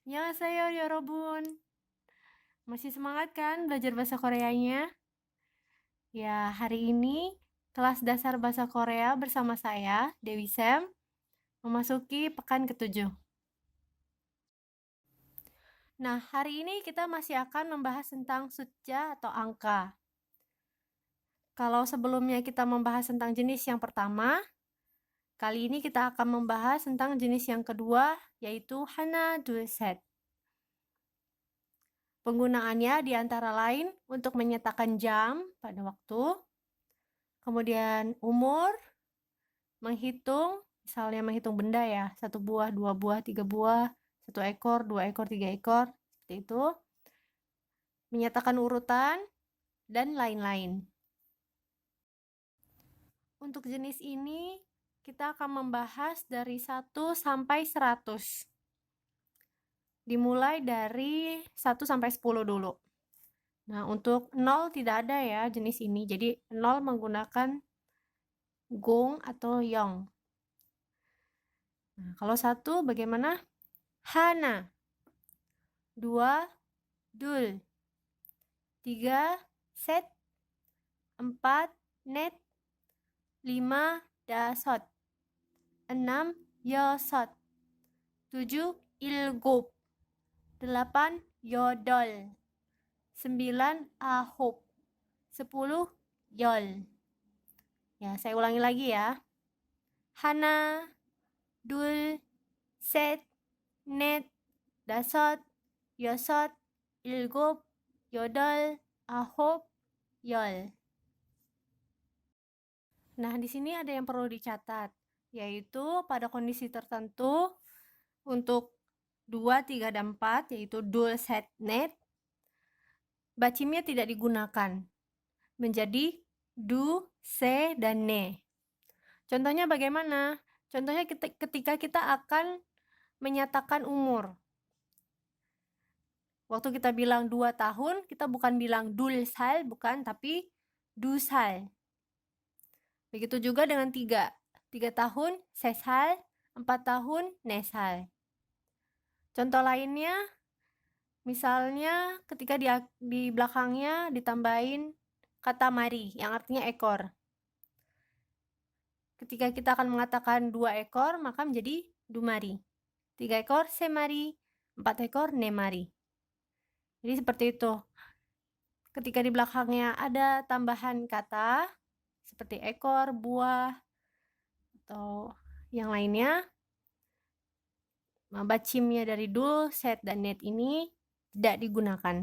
안녕하세요, 여러분. Masih semangat kan belajar bahasa Koreanya? Ya, hari ini kelas dasar bahasa Korea bersama saya, Dewi Sam, memasuki pekan ke-7. Nah, hari ini kita masih akan membahas tentang 숫자 atau angka. Kalau sebelumnya kita membahas tentang jenis yang pertama, kali ini kita akan membahas tentang jenis yang kedua, yaitu 하나, 둘, 셋. Penggunaannya di antara lain untuk menyatakan jam pada waktu, kemudian umur, menghitung, misalnya menghitung benda ya, 1 buah, 2 buah, 3 buah, 1 ekor, 2 ekor, 3 ekor, seperti itu. Menyatakan urutan, dan lain-lain. Untuk jenis ini, kita akan membahas dari 1 sampai 100. Dimulai dari 1 sampai 10 dulu. Nah, untuk 0 tidak ada ya jenis ini. Jadi 0 menggunakan gong atau yong. Nah, kalau 1 bagaimana? Hana. 2, dul. 3, 셋. 4, 넷. 5, 다섯. 6, 여섯. 7, 일곱. 8, 여덟. 9, 아홉. 10, 열. Ya, saya ulangi lagi ya. 하나, 둘, 셋, 넷, 다섯, 여섯, 일곱, 여덟, 아홉, 열. Nah, di sini ada yang perlu dicatat, yaitu pada kondisi tertentu untuk 2, 3, dan 4, yaitu dul, set, net, bacimnya tidak digunakan, menjadi du, se, dan ne. Contohnya bagaimana? Contohnya ketika kita akan menyatakan umur. Waktu kita bilang 2 tahun, kita bukan bilang dul sal, bukan, tapi du sal. Begitu juga dengan 3. 3 tahun, sesal. 4 tahun, nesal. Contoh lainnya, misalnya ketika di belakangnya ditambahin kata mari, yang artinya ekor. Ketika kita akan mengatakan 2 ekor, maka menjadi dumari. 3 ekor, semari. 4 ekor, nemari. Jadi seperti itu. Ketika di belakangnya ada tambahan kata, seperti ekor, buah, atau yang lainnya, bacimnya dari dul, set, dan net ini tidak digunakan.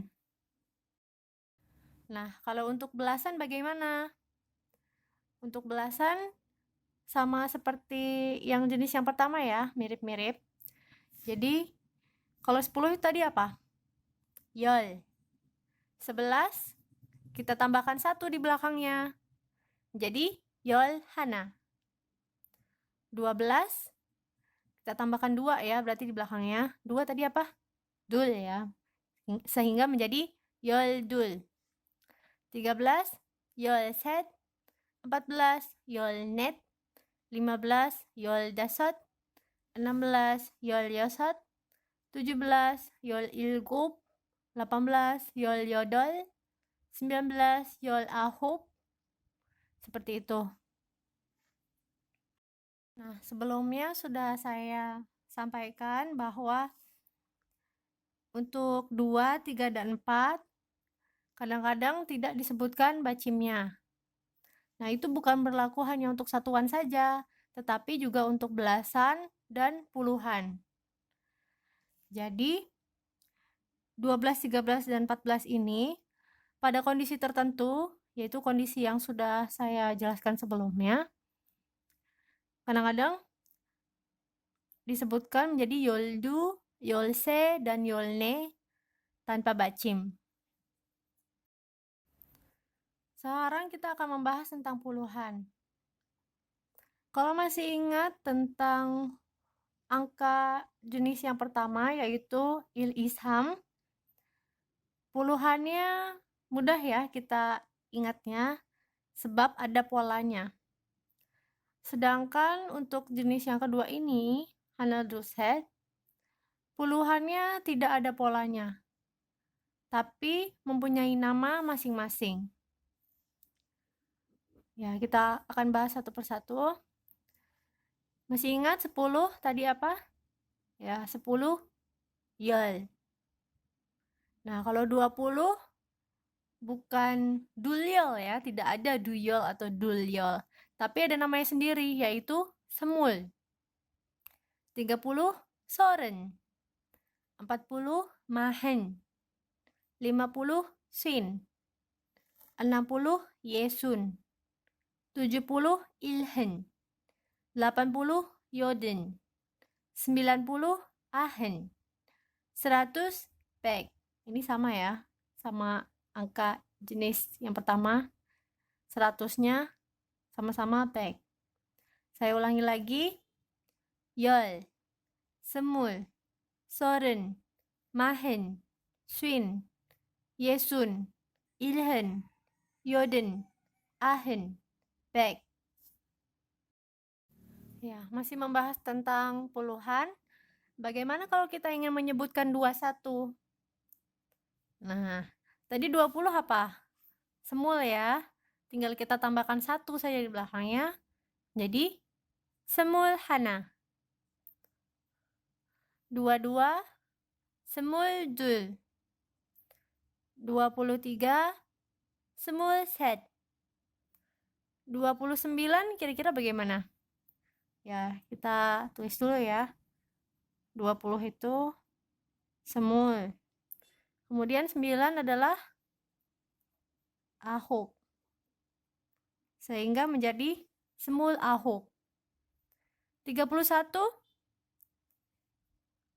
Nah, kalau untuk belasan bagaimana? Untuk belasan sama seperti yang jenis yang pertama ya, mirip-mirip. Jadi, kalau 10 tadi apa? Yol. 11, kita tambahkan 1 di belakangnya. Jadi, yol hana. 12, kita tambahkan 2 ya, berarti di belakangnya. 2 tadi apa? Dul ya. Sehingga menjadi yol dul. 13, yol set. 14, yol net. 15, yol dasot. 16, yol yosot. 17, yol ilgub. 18, yol yodol. 19, yol ahub. Seperti itu. Nah, sebelumnya sudah saya sampaikan bahwa untuk 2, 3, dan 4 kadang-kadang tidak disebutkan bacimnya. Nah, itu bukan berlaku hanya untuk satuan saja, tetapi juga untuk belasan dan puluhan. Jadi, 12, 13, dan 14 ini pada kondisi tertentu, yaitu kondisi yang sudah saya jelaskan sebelumnya, kadang-kadang disebutkan menjadi yoldu, yolse, dan yolne tanpa bacim. Sekarang kita akan membahas tentang puluhan. Kalau masih ingat tentang angka jenis yang pertama, yaitu il-isham, puluhannya mudah ya kita ingatnya, sebab ada polanya. Sedangkan untuk jenis yang kedua ini, hanaduset, Puluhannya tidak ada polanya, tapi mempunyai nama masing-masing. Ya, kita akan bahas satu persatu. Masih ingat 10 tadi apa? Ya, 10 yol. Nah, kalau 20 bukan dulyol ya, tidak ada duyol atau dulyol. Tapi ada namanya sendiri, yaitu semul. 30 soren. 40 mahen. 50 sin. 60 yesun. 70 ilhen. 80 yoden. 90 ahen. 100 beg. Ini sama ya, sama angka jenis yang pertama. 100-nya sama-sama beg. Saya ulangi lagi. Yol, semul, soren, mahen, swin, yesun, ilhen, yoden, ahen, beg. Ya, masih membahas tentang puluhan. Bagaimana kalau kita ingin menyebutkan 21? Nah, tadi 20 apa? Semul ya. Tinggal kita tambahkan 1 saja di belakangnya. Jadi, semul hana. 22, semul dul. 23, semul set. 29 kira-kira bagaimana? Ya, kita tulis dulu ya. 20 itu semul. Kemudian 9 adalah ahok. Sehingga menjadi semul ahok. 31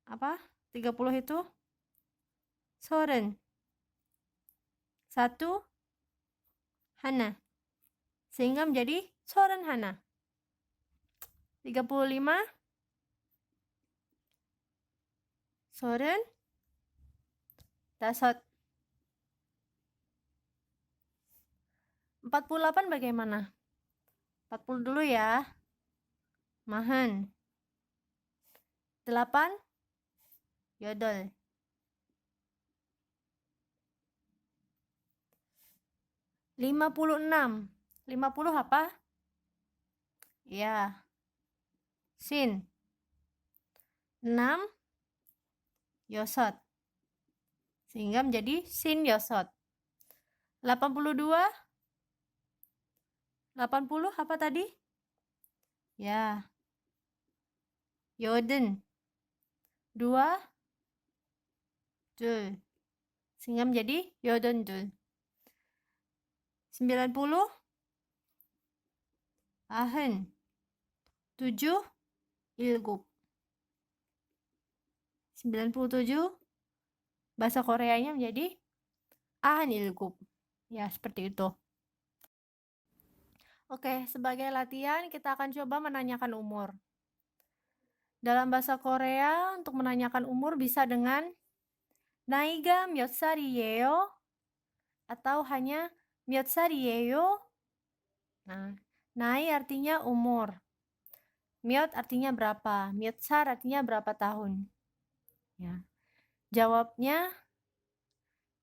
apa? 30 itu soren. 1 hana. Sehingga menjadi soren hana. 35 soren dasot. 48 bagaimana? 40 dulu ya. Mahan. 8 yodol. 56. 50 apa? Ya. Sin. 6 yosot. Sehingga menjadi sin yosot. 82. 80 apa tadi? Ya. Yoden. 2 dul. Sehingga menjadi yoden dul. 90 ahen. 7 ilgup. 97 bahasa Koreanya menjadi ahen ilgup. Ya, seperti itu. Oke, sebagai latihan kita akan coba menanyakan umur. Dalam bahasa Korea, untuk menanyakan umur bisa dengan 나이가 몇 살이에요? Atau hanya 몇 살이에요? Nah, 나이 artinya umur. 몇 artinya berapa. 몇 살 artinya berapa tahun. Ya. Jawabnya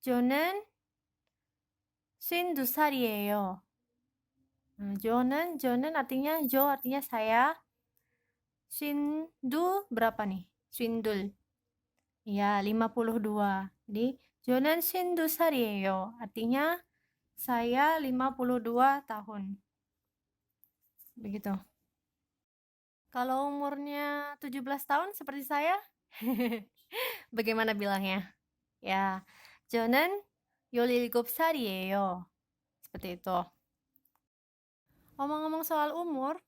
저는 52살이에요. Nah, 저는 artinya artinya saya. Shindu berapa nih? Shindul. Ya, 52. Jadi, 저는 52살이에요. Artinya, saya 52 tahun. Begitu. Kalau umurnya 17 tahun seperti saya, bagaimana bilangnya? Ya, 저는 17살이에요. Seperti itu. Ngomong-ngomong soal umur,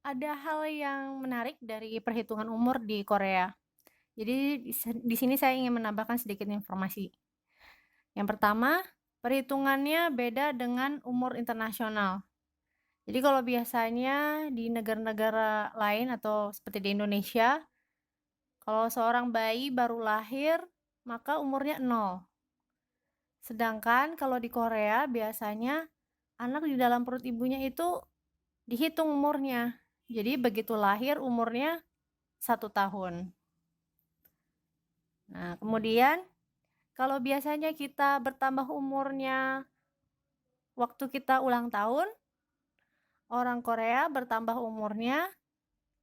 ada hal yang menarik dari perhitungan umur di Korea. Jadi di sini saya ingin menambahkan sedikit informasi. Yang pertama, perhitungannya beda dengan umur internasional. Jadi kalau biasanya di negara-negara lain atau seperti di Indonesia, kalau seorang bayi baru lahir, maka umurnya 0. Sedangkan kalau di Korea biasanya anak di dalam perut ibunya itu dihitung umurnya. Jadi begitu lahir umurnya 1 tahun. Nah, kemudian kalau biasanya kita bertambah umurnya waktu kita ulang tahun, orang Korea bertambah umurnya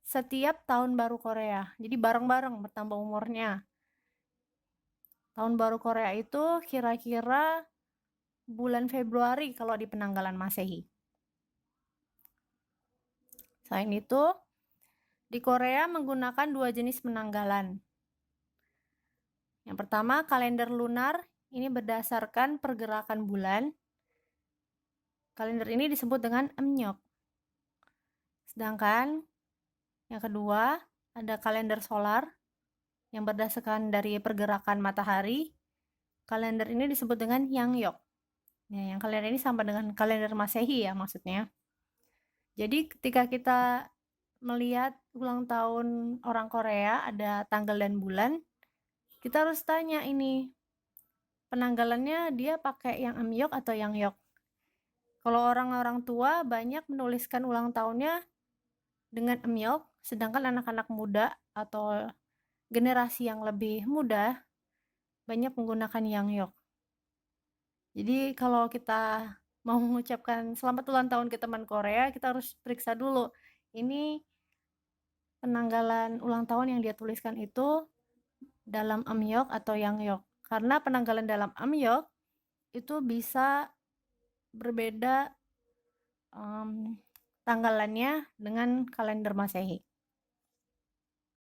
setiap tahun baru Korea. Jadi bareng-bareng bertambah umurnya. Tahun baru Korea itu kira-kira bulan Februari kalau di penanggalan Masehi. Selain itu, di Korea menggunakan 2 jenis penanggalan. Yang pertama, kalender lunar. Ini berdasarkan pergerakan bulan. Kalender ini disebut dengan Amnyok. Sedangkan yang kedua, ada kalender solar yang berdasarkan dari pergerakan matahari. Kalender ini disebut dengan Yangyok. Ya, yang kalender ini sama dengan kalender Masehi ya maksudnya. Jadi ketika kita melihat ulang tahun orang Korea ada tanggal dan bulan, kita harus tanya ini penanggalannya dia pakai yang Amyok atau yang Yok. Kalau orang-orang tua banyak menuliskan ulang tahunnya dengan Amyok, sedangkan anak-anak muda atau generasi yang lebih muda banyak menggunakan yang Yok. Jadi kalau kita mau mengucapkan selamat ulang tahun ke teman Korea, kita harus periksa dulu ini penanggalan ulang tahun yang dia tuliskan itu dalam Amyok atau yang Yok. Karena penanggalan dalam Amyok itu bisa berbeda tanggalannya dengan kalender Masehi.